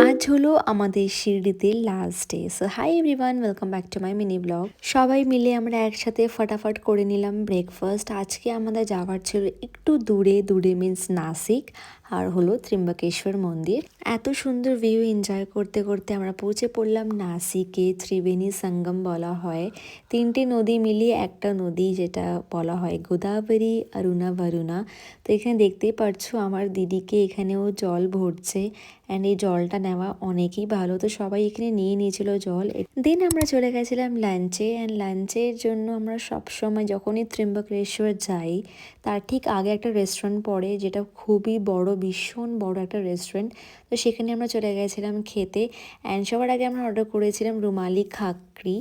আজ হলো আমাদের শিরডিতে last day. So hi everyone, welcome back to my mini blog. সবাই মিলে আমরা একসাথে ফটাফট করে নিলাম ব্রেকফাস্ট। আজকে আমাদের যাওয়ার ছিল একটু দূরে, দূরে মিন্স নাসিক, আর হলো ত্রিম্বকেশ্বর মন্দির। এত সুন্দর ভিউ এনজয় করতে করতে আমরা পৌঁছে পড়লাম নাসিকে। ত্রিবেণী সঙ্গম বলা হয়, তিনটে নদী মিলিয়ে একটা নদী, যেটা বলা হয় গোদাবরী, অরুণা, বরুণা। তো এখানে দেখতেই পারছো আমার দিদিকে এখানেও জল ভরছে, অ্যান্ড এই জলটা নেওয়া অনেকই ভালো। তো সবাই এখানে নিয়ে নিয়েছিল জল। দেন আমরা চলে গেছিলাম লাঞ্চে, অ্যান্ড লাঞ্চের জন্য আমরা সবসময় যখনই ত্রিম্বকেশ্বর যাই তার ঠিক আগে একটা রেস্টুরেন্ট পড়ে, যেটা খুবই বড়, ভীষণ বড় একটা রেস্টুরেন্ট। তো সেখানে আমরা চলে গেছিলাম খেতে। অ্যান্ড সবার আগে আমরা অর্ডার করেছিলাম রুমালি খাকরি,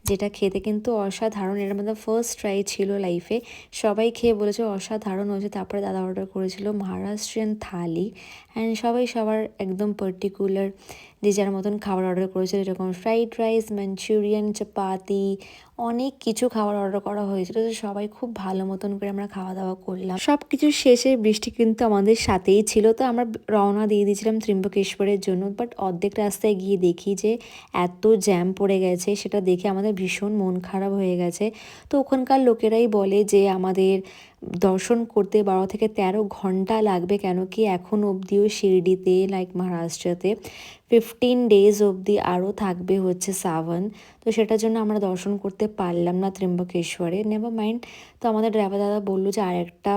যেটা খেতে কিন্তু অসাধারণ। এর মধ্যে ফার্স্ট ট্রাই ছিল লাইফে, সবাই খেয়ে বলেছে অসাধারণ হয়েছে। তারপরে দাদা অর্ডার করেছিল মহারাষ্ট্রিয়ান থালি, অ্যান্ড সবাই সবার একদম পার্টিকুলার যে যার মতন খাবার অর্ডার করেছিল, যেরকম ফ্রাইড রাইস, মাঞ্চুরিয়ান, চাপাতি, অনেক কিছু খাবার অর্ডার করা হয়েছিল। তো সবাই খুব ভালো মতন করে আমরা খাওয়া দাওয়া করলাম। সব কিছু শেষে বৃষ্টি কিন্তু আমাদের সাথেই ছিল, তো আমরা রওনা দিয়ে দিয়েছিলাম ত্রিম্বকেশ্বরের জন্য। বাট অর্ধেক রাস্তায় গিয়ে দেখি যে এত জ্যাম পড়ে গেছে, সেটা দেখে আমাদের ভীষণ মন খারাপ হয়ে গেছে। তো ওখানকার লোকেরাই বলে যে আমাদের দর্শন করতে 12 থেকে 13 ঘন্টা লাগবে, কেন কি এখন অবধিও শিরডিতে লাইক মহারাষ্ট্রতে 15 ডেজ অবধি আরও থাকবে হচ্ছে সাবন। তো সেটার জন্য আমরা দর্শন করতে পারলাম না ত্রিম্বকেশ্বরে। Never mind. তো আমাদের ড্রাইভার দাদা বললো যে আরেকটা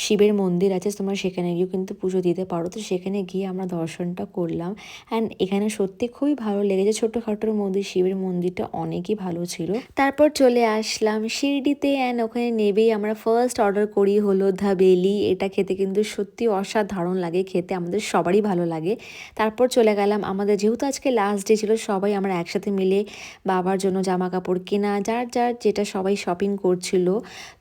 শিবের মন্দির আছে, তোমরা সেখানে গিয়েও কিন্তু পুজো দিতে পারো। তো সেখানে গিয়ে আমরা দর্শনটা করলাম, অ্যান্ড এখানে সত্যি খুবই ভালো লেগেছে। ছোটোখাটোর মধ্যে শিবের মন্দিরটা অনেকই ভালো ছিল। তারপর চলে আসলাম শিরডিতে, অ্যান্ড ওখানে নেবেই আমরা ফার্স্ট অর্ডার করি হলো ধাবেলি। এটা খেতে কিন্তু সত্যি অসাধারণ লাগে, খেতে আমাদের সবারই ভালো লাগে। তারপর চলে গেলাম আমাদের, যেহেতু আজকে লাস্ট ডে ছিল, সবাই আমরা একসাথে মিলে বাবার জন্য জামা কাপড় কেনা, যার যার যেটা সবাই শপিং করছিল,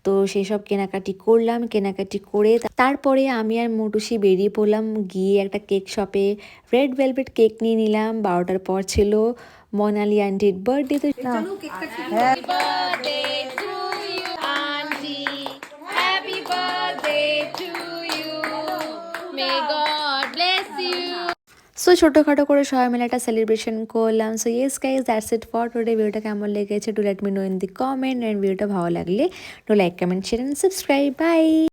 তো সেসব কেনাকাটি করলাম। কেনাকাটি করে তারপরে আমি আর মোটুসি বেরিয়ে পড়লাম, গিয়ে একটা কেক শপে রেড ভেলভেট কেক নিয়ে নিলাম। 12টার পর ছিল মোনালি আন্টির বার্থডে। তো সো ছোটোখাটো করে সবাই মিলে একটা সেলিব্রেশন করলাম। So yes guys, that's it for today. ভিডিওটা কেমন লেগেছে do let me know in the comment, and ভিডিওটা ভালো লাগলে do like, comment, share and subscribe. By.